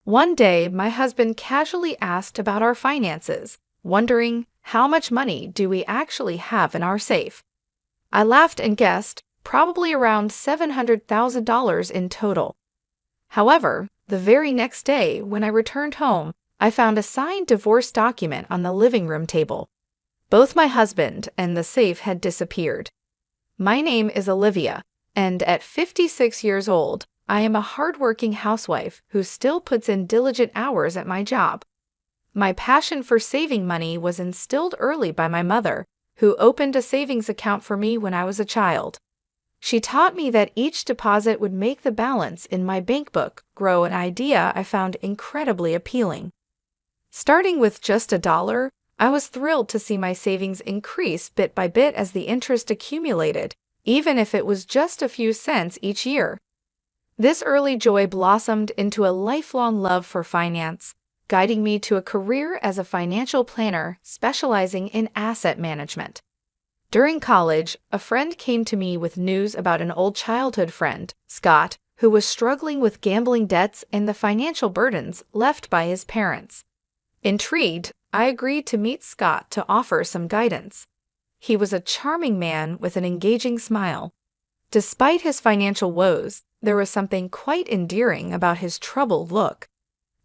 One day, my husband casually asked about our finances, wondering how much money do we actually have in our safe. I laughed and guessed probably around $700,000 in total. However, the very next day, when I returned home, I found a signed divorce document on the living room table. Both my husband and the safe had disappeared. My name is Olivia, and at 56 years old, I am a hardworking housewife who still puts in diligent hours at my job. My passion for saving money was instilled early by my mother, who opened a savings account for me when I was a child. She taught me that each deposit would make the balance in my bank book grow, an idea I found incredibly appealing. Starting with just $1, I was thrilled to see my savings increase bit by bit as the interest accumulated, even if it was just a few cents each year. This early joy blossomed into a lifelong love for finance, guiding me to a career as a financial planner specializing in asset management. During college, a friend came to me with news about an old childhood friend, Scott, who was struggling with gambling debts and the financial burdens left by his parents. Intrigued, I agreed to meet Scott to offer some guidance. He was a charming man with an engaging smile. Despite his financial woes, there was something quite endearing about his troubled look.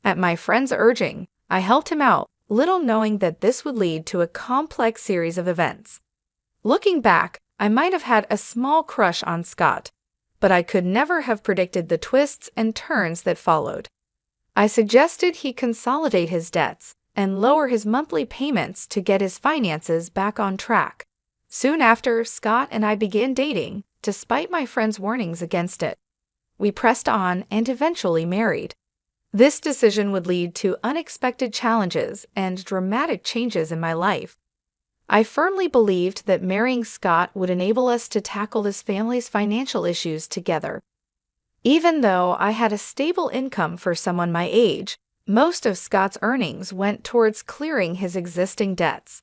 At my friend's urging, I helped him out, little knowing that this would lead to a complex series of events. Looking back, I might have had a small crush on Scott, but I could never have predicted the twists and turns that followed. I suggested he consolidate his debts and lower his monthly payments to get his finances back on track. Soon after, Scott and I began dating, despite my friend's warnings against it. We pressed on and eventually married. This decision would lead to unexpected challenges and dramatic changes in my life. I firmly believed that marrying Scott would enable us to tackle this family's financial issues together. Even though I had a stable income for someone my age, most of Scott's earnings went towards clearing his existing debts.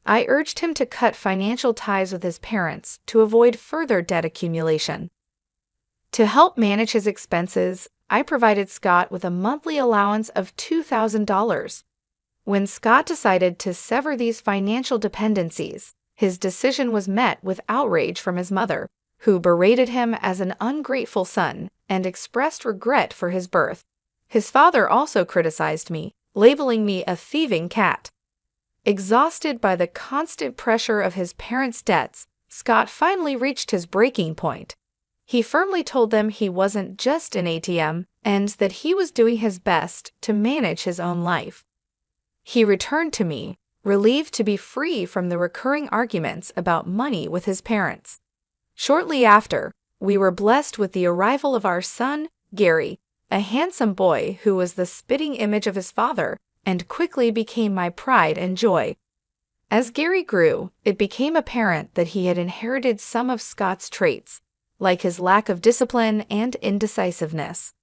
I urged him to cut financial ties with his parents to avoid further debt accumulation. To help manage his expenses, I provided Scott with a monthly allowance of $2,000. When Scott decided to sever these financial dependencies, his decision was met with outrage from his mother, who berated him as an ungrateful son and expressed regret for his birth. His father also criticized me, labeling me a thieving cat. Exhausted by the constant pressure of his parents' debts, Scott finally reached his breaking point. He firmly told them he wasn't just an ATM and that he was doing his best to manage his own life. He returned to me, relieved to be free from the recurring arguments about money with his parents. Shortly after, we were blessed with the arrival of our son, Gary, a handsome boy who was the spitting image of his father and quickly became my pride and joy. As Gary grew, it became apparent that he had inherited some of Scott's traits, like his lack of discipline and indecisiveness.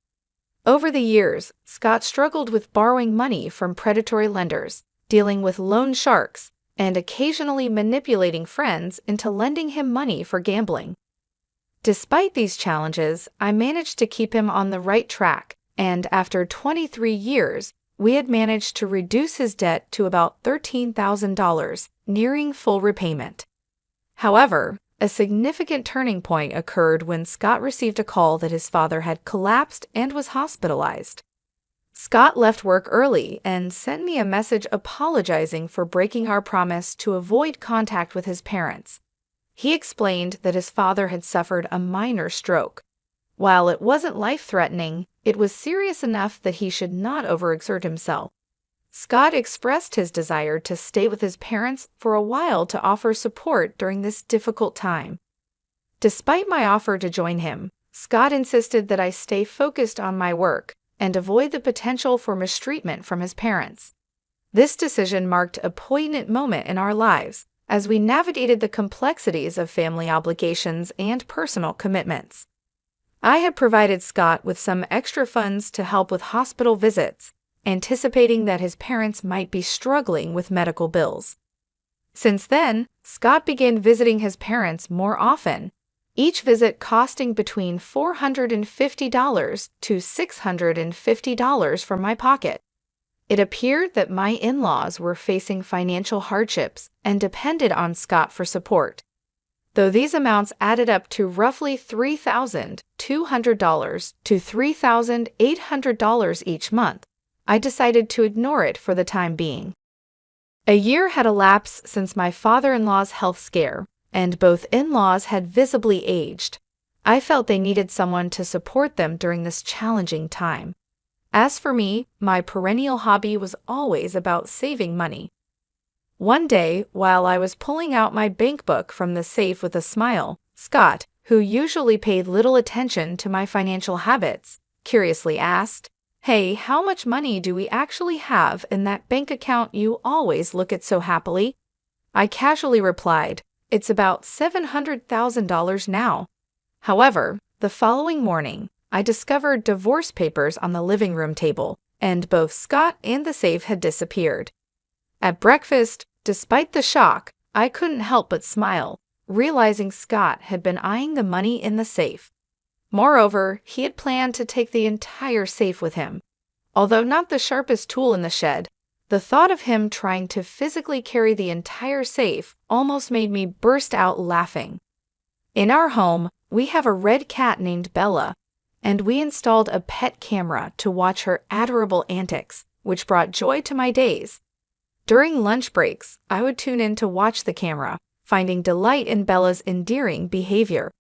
Over the years, Scott struggled with borrowing money from predatory lenders, dealing with loan sharks, and occasionally manipulating friends into lending him money for gambling. Despite these challenges, I managed to keep him on the right track, and after 23 years, we had managed to reduce his debt to about $13,000, nearing full repayment. However, a significant turning point occurred when Scott received a call that his father had collapsed and was hospitalized. Scott left work early and sent me a message apologizing for breaking our promise to avoid contact with his parents. He explained that his father had suffered a minor stroke. While it wasn't life-threatening, it was serious enough that he should not overexert himself. Scott expressed his desire to stay with his parents for a while to offer support during this difficult time. Despite my offer to join him, Scott insisted that I stay focused on my work and avoid the potential for mistreatment from his parents. This decision marked a poignant moment in our lives as we navigated the complexities of family obligations and personal commitments. I had provided Scott with some extra funds to help with hospital visits, anticipating that his parents might be struggling with medical bills. Since then, Scott began visiting his parents more often, each visit costing between $450 to $650 from my pocket. It appeared that my in-laws were facing financial hardships and depended on Scott for support. Though these amounts added up to roughly $3,200 to $3,800 each month, I decided to ignore it for the time being. A year had elapsed since my father-in-law's health scare, and both in-laws had visibly aged. I felt they needed someone to support them during this challenging time. As for me, my perennial hobby was always about saving money. One day, while I was pulling out my bank book from the safe with a smile, Scott, who usually paid little attention to my financial habits, curiously asked, "Hey, how much money do we actually have in that bank account you always look at so happily?" I casually replied, "It's about $700,000 now." However, the following morning, I discovered divorce papers on the living room table, and both Scott and the safe had disappeared. At breakfast, despite the shock, I couldn't help but smile, realizing Scott had been eyeing the money in the safe. Moreover, he had planned to take the entire safe with him. Although not the sharpest tool in the shed, the thought of him trying to physically carry the entire safe almost made me burst out laughing. In our home, we have a red cat named Bella, and we installed a pet camera to watch her adorable antics, which brought joy to my days. During lunch breaks, I would tune in to watch the camera, finding delight in Bella's endearing behavior.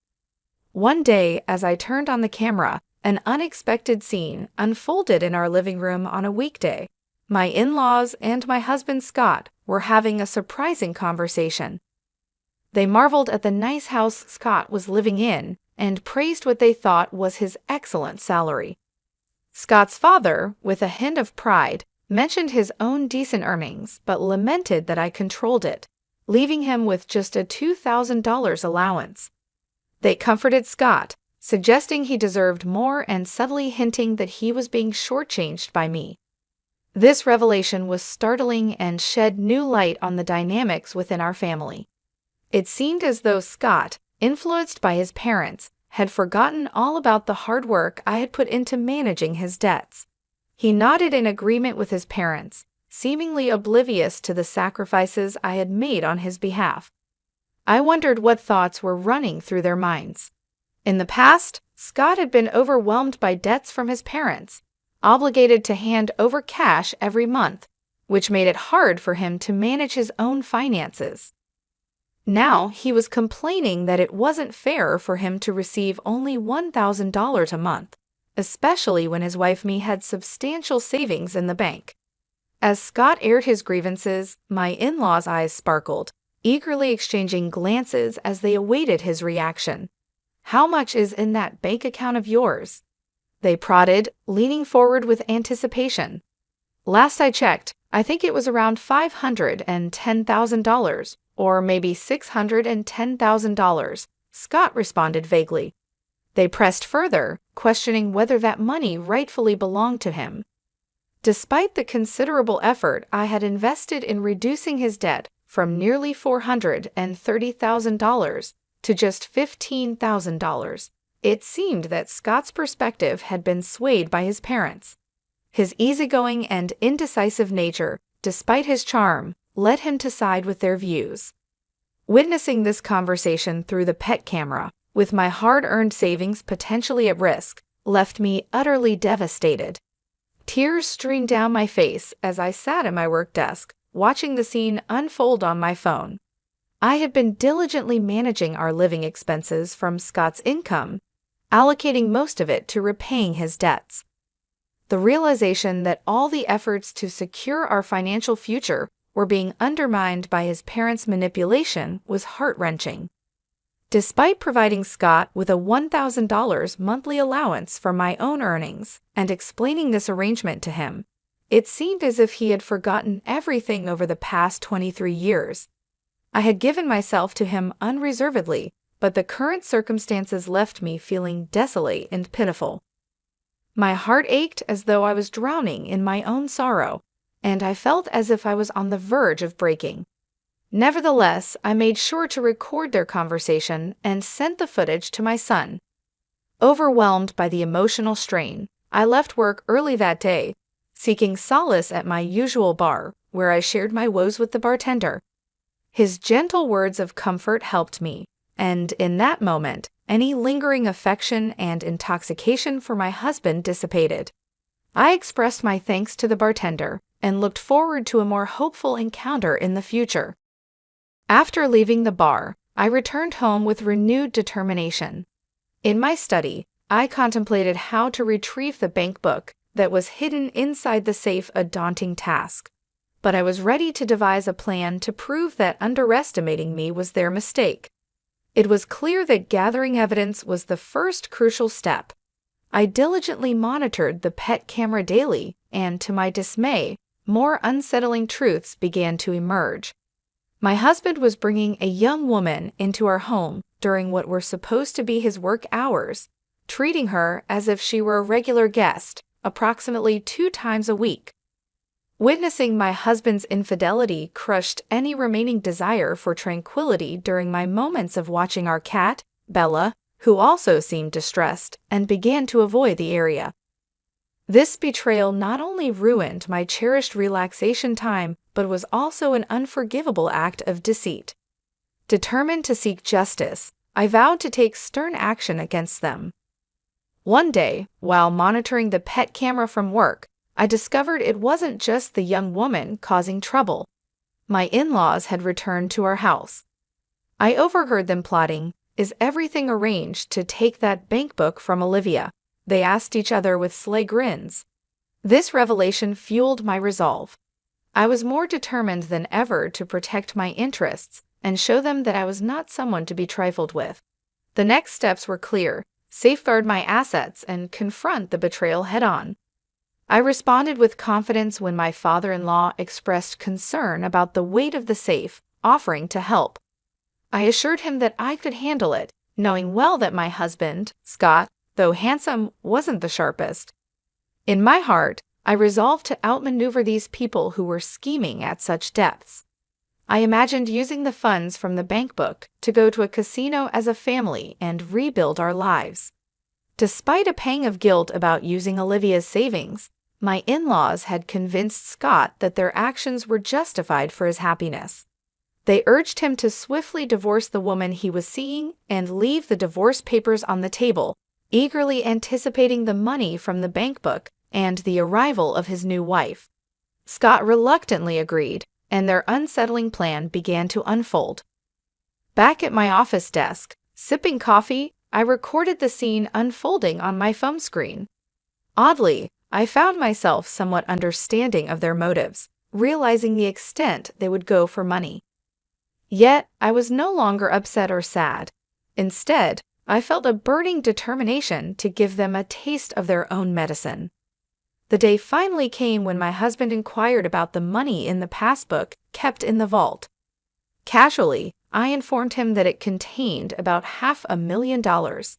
One day, as I turned on the camera, an unexpected scene unfolded in our living room on a weekday. My in-laws and my husband Scott were having a surprising conversation. They marveled at the nice house Scott was living in and praised what they thought was his excellent salary. Scott's father, with a hint of pride, mentioned his own decent earnings but lamented that I controlled it, leaving him with just a $2,000 allowance. They comforted Scott, suggesting he deserved more and subtly hinting that he was being shortchanged by me. This revelation was startling and shed new light on the dynamics within our family. It seemed as though Scott, influenced by his parents, had forgotten all about the hard work I had put into managing his debts. He nodded in agreement with his parents, seemingly oblivious to the sacrifices I had made on his behalf. I wondered what thoughts were running through their minds. In the past, Scott had been overwhelmed by debts from his parents, obligated to hand over cash every month, which made it hard for him to manage his own finances. Now he was complaining that it wasn't fair for him to receive only $1,000 a month, especially when his wife and me had substantial savings in the bank. As Scott aired his grievances, my in-laws' eyes sparkled, eagerly exchanging glances as they awaited his reaction. "How much is in that bank account of yours?" they prodded, leaning forward with anticipation. "Last I checked, I think it was around $510,000, or maybe $610,000, Scott responded vaguely. They pressed further, questioning whether that money rightfully belonged to him. Despite the considerable effort I had invested in reducing his debt from nearly $430,000 to just $15,000, it seemed that Scott's perspective had been swayed by his parents. His easygoing and indecisive nature, despite his charm, led him to side with their views. Witnessing this conversation through the pet camera, with my hard-earned savings potentially at risk, left me utterly devastated. Tears streamed down my face as I sat at my work desk, watching the scene unfold on my phone. I had been diligently managing our living expenses from Scott's income, allocating most of it to repaying his debts. The realization that all the efforts to secure our financial future were being undermined by his parents' manipulation was heart-wrenching. Despite providing Scott with a $1,000 monthly allowance from my own earnings and explaining this arrangement to him, it seemed as if he had forgotten everything over the past 23 years. I had given myself to him unreservedly, but the current circumstances left me feeling desolate and pitiful. My heart ached as though I was drowning in my own sorrow, and I felt as if I was on the verge of breaking. Nevertheless, I made sure to record their conversation and sent the footage to my son. Overwhelmed by the emotional strain, I left work early that day, seeking solace at my usual bar, where I shared my woes with the bartender. His gentle words of comfort helped me, and in that moment, any lingering affection and intoxication for my husband dissipated. I expressed my thanks to the bartender and looked forward to a more hopeful encounter in the future. After leaving the bar, I returned home with renewed determination. In my study, I contemplated how to retrieve the bank book that was hidden inside the safe, a daunting task. But I was ready to devise a plan to prove that underestimating me was their mistake. It was clear that gathering evidence was the first crucial step. I diligently monitored the pet camera daily, and to my dismay, more unsettling truths began to emerge. My husband was bringing a young woman into our home during what were supposed to be his work hours, treating her as if she were a regular guest, approximately 2 times a week. Witnessing my husband's infidelity crushed any remaining desire for tranquility during my moments of watching our cat, Bella, who also seemed distressed and began to avoid the area. This betrayal not only ruined my cherished relaxation time, but was also an unforgivable act of deceit. Determined to seek justice, I vowed to take stern action against them. One day, while monitoring the pet camera from work, I discovered it wasn't just the young woman causing trouble. My in-laws had returned to our house. I overheard them plotting, "Is everything arranged to take that bank book from Olivia?" They asked each other with sly grins. This revelation fueled my resolve. I was more determined than ever to protect my interests and show them that I was not someone to be trifled with. The next steps were clear: safeguard my assets and confront the betrayal head-on. I responded with confidence when my father-in-law expressed concern about the weight of the safe, offering to help. I assured him that I could handle it, knowing well that my husband, Scott, though handsome, wasn't the sharpest. In my heart, I resolved to outmaneuver these people who were scheming at such depths. I imagined using the funds from the bank book to go to a casino as a family and rebuild our lives. Despite a pang of guilt about using Olivia's savings, my in-laws had convinced Scott that their actions were justified for his happiness. They urged him to swiftly divorce the woman he was seeing and leave the divorce papers on the table, eagerly anticipating the money from the bank book and the arrival of his new wife. Scott reluctantly agreed, and their unsettling plan began to unfold. Back at my office desk, sipping coffee, I recorded the scene unfolding on my phone screen. Oddly, I found myself somewhat understanding of their motives, realizing the extent they would go for money. Yet, I was no longer upset or sad. Instead, I felt a burning determination to give them a taste of their own medicine. The day finally came when my husband inquired about the money in the passbook kept in the vault. Casually, I informed him that it contained about $500,000.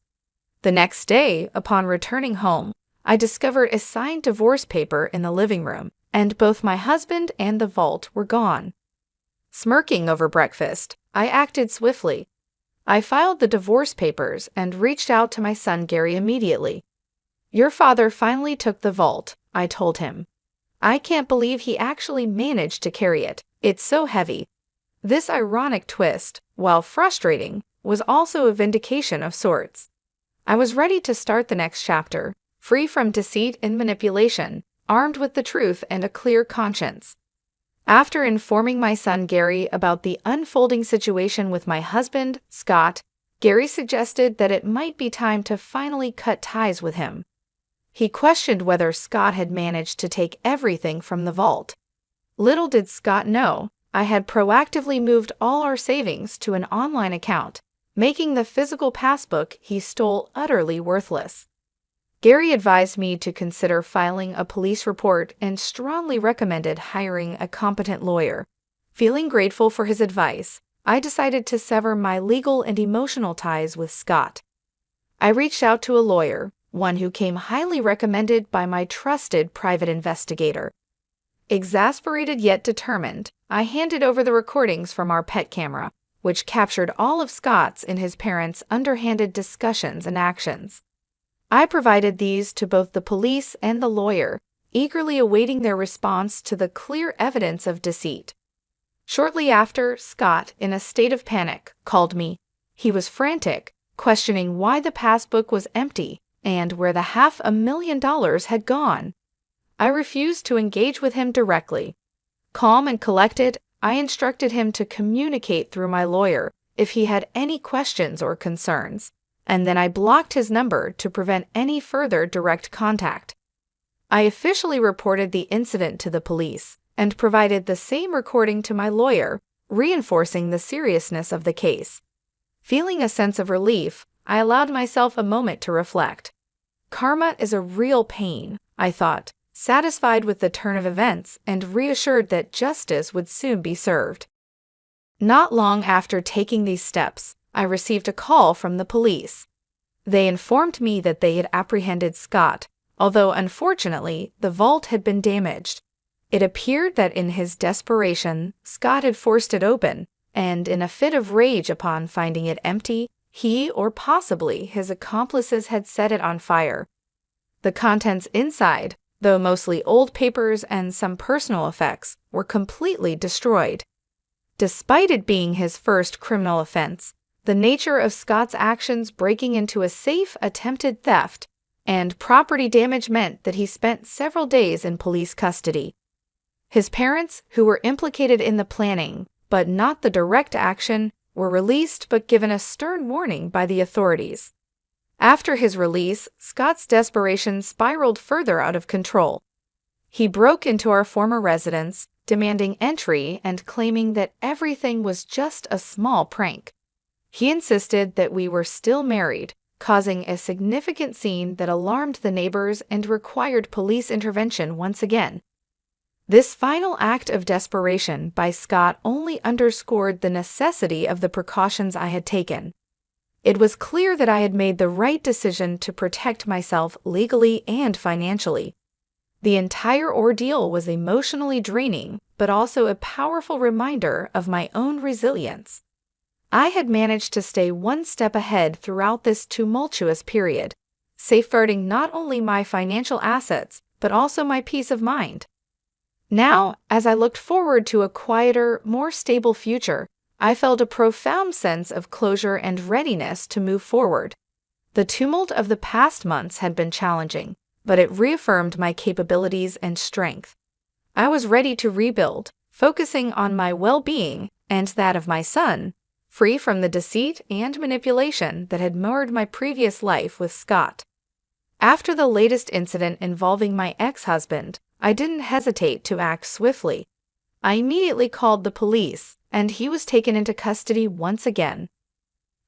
The next day, upon returning home, I discovered a signed divorce paper in the living room, and both my husband and the vault were gone. Smirking over breakfast, I acted swiftly. I filed the divorce papers and reached out to my son Gary immediately. "Your father finally took the vault," I told him. "I can't believe he actually managed to carry it. It's so heavy." This ironic twist, while frustrating, was also a vindication of sorts. I was ready to start the next chapter, free from deceit and manipulation, armed with the truth and a clear conscience. After informing my son Gary about the unfolding situation with my husband, Scott, Gary suggested that it might be time to finally cut ties with him. He questioned whether Scott had managed to take everything from the vault. Little did Scott know, I had proactively moved all our savings to an online account, making the physical passbook he stole utterly worthless. Gary advised me to consider filing a police report and strongly recommended hiring a competent lawyer. Feeling grateful for his advice, I decided to sever my legal and emotional ties with Scott. I reached out to a lawyer, one who came highly recommended by my trusted private investigator. Exasperated yet determined, I handed over the recordings from our pet camera, which captured all of Scott's and his parents' underhanded discussions and actions. I provided these to both the police and the lawyer, eagerly awaiting their response to the clear evidence of deceit. Shortly after, Scott, in a state of panic, called me. He was frantic, questioning why the passbook was empty and where the $500,000 had gone. I refused to engage with him directly. Calm and collected, I instructed him to communicate through my lawyer if he had any questions or concerns, and then I blocked his number to prevent any further direct contact. I officially reported the incident to the police and provided the same recording to my lawyer, reinforcing the seriousness of the case. Feeling a sense of relief, I allowed myself a moment to reflect. Karma is a real pain, I thought, satisfied with the turn of events and reassured that justice would soon be served. Not long after taking these steps, I received a call from the police. They informed me that they had apprehended Scott, although unfortunately the vault had been damaged. It appeared that in his desperation, Scott had forced it open, and in a fit of rage upon finding it empty, he or possibly his accomplices had set it on fire. The contents inside, though mostly old papers and some personal effects, were completely destroyed. Despite it being his first criminal offense, the nature of Scott's actions breaking into a safe attempted theft and property damage meant that he spent several days in police custody. His parents, who were implicated in the planning, but not the direct action, were released but given a stern warning by the authorities. After his release, Scott's desperation spiraled further out of control. He broke into our former residence, demanding entry and claiming that everything was just a small prank. He insisted that we were still married, causing a significant scene that alarmed the neighbors and required police intervention once again. This final act of desperation by Scott only underscored the necessity of the precautions I had taken. It was clear that I had made the right decision to protect myself legally and financially. The entire ordeal was emotionally draining, but also a powerful reminder of my own resilience. I had managed to stay one step ahead throughout this tumultuous period, safeguarding not only my financial assets, but also my peace of mind. Now, as I looked forward to a quieter, more stable future, I felt a profound sense of closure and readiness to move forward. The tumult of the past months had been challenging, but it reaffirmed my capabilities and strength. I was ready to rebuild, focusing on my well-being and that of my son, free from the deceit and manipulation that had marred my previous life with Scott. After the latest incident involving my ex-husband, I didn't hesitate to act swiftly. I immediately called the police, and he was taken into custody once again.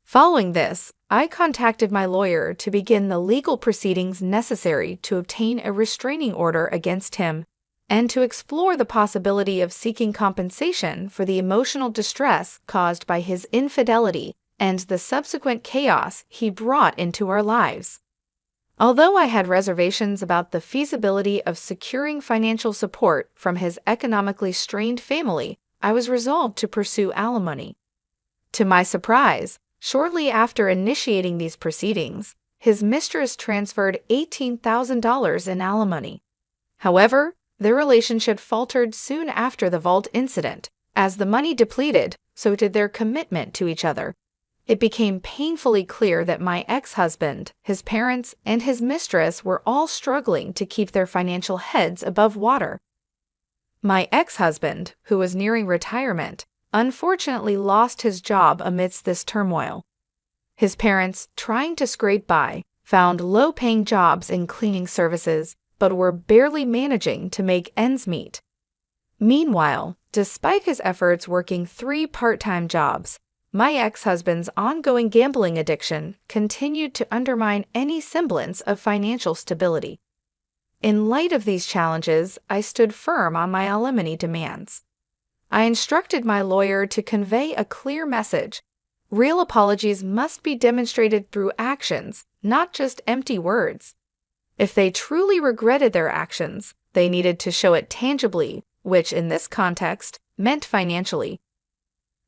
Following this, I contacted my lawyer to begin the legal proceedings necessary to obtain a restraining order against him and to explore the possibility of seeking compensation for the emotional distress caused by his infidelity and the subsequent chaos he brought into our lives. Although I had reservations about the feasibility of securing financial support from his economically strained family, I was resolved to pursue alimony. To my surprise, shortly after initiating these proceedings, his mistress transferred $18,000 in alimony. However, their relationship faltered soon after the vault incident. As the money depleted, so did their commitment to each other. It became painfully clear that my ex-husband, his parents, and his mistress were all struggling to keep their financial heads above water. My ex-husband, who was nearing retirement, unfortunately lost his job amidst this turmoil. His parents, trying to scrape by, found low-paying jobs in cleaning services, but were barely managing to make ends meet. Meanwhile, despite his efforts working 3 part-time jobs, my ex-husband's ongoing gambling addiction continued to undermine any semblance of financial stability. In light of these challenges, I stood firm on my alimony demands. I instructed my lawyer to convey a clear message. Real apologies must be demonstrated through actions, not just empty words. If they truly regretted their actions, they needed to show it tangibly which in this context meant financially.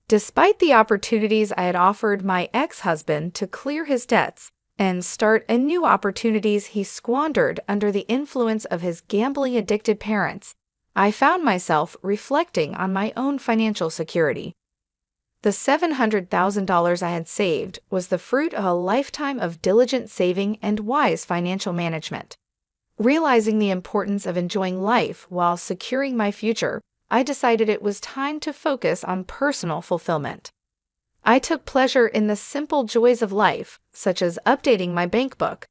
Despite the opportunities I had offered my ex-husband to clear his debts and start new opportunities he squandered under the influence of his gambling-addicted parents, I found myself reflecting on my own financial security. The $700,000 I had saved was the fruit of a lifetime of diligent saving and wise financial management. Realizing the importance of enjoying life while securing my future, I decided it was time to focus on personal fulfillment. I took pleasure in the simple joys of life, such as updating my bank book.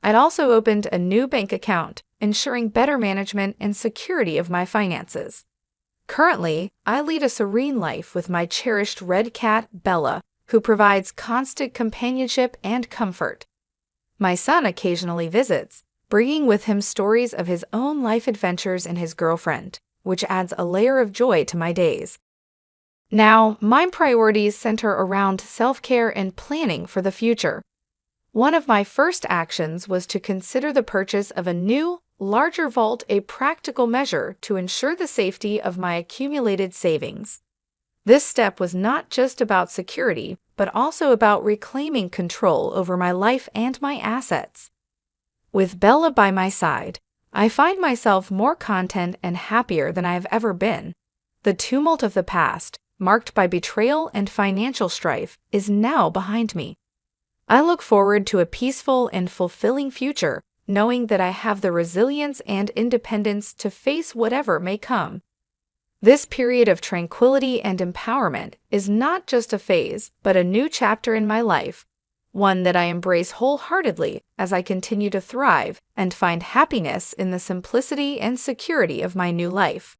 I'd also opened a new bank account, ensuring better management and security of my finances. Currently, I lead a serene life with my cherished red cat, Bella, who provides constant companionship and comfort. My son occasionally visits, bringing with him stories of his own life adventures and his girlfriend, which adds a layer of joy to my days. Now, my priorities center around self-care and planning for the future. One of my first actions was to consider the purchase of a new, larger vault, a practical measure to ensure the safety of my accumulated savings. This step was not just about security, but also about reclaiming control over my life and my assets. With Bella by my side, I find myself more content and happier than I have ever been. The tumult of the past, marked by betrayal and financial strife, is now behind me. I look forward to a peaceful and fulfilling future, knowing that I have the resilience and independence to face whatever may come. This period of tranquility and empowerment is not just a phase, but a new chapter in my life, one that I embrace wholeheartedly as I continue to thrive and find happiness in the simplicity and security of my new life.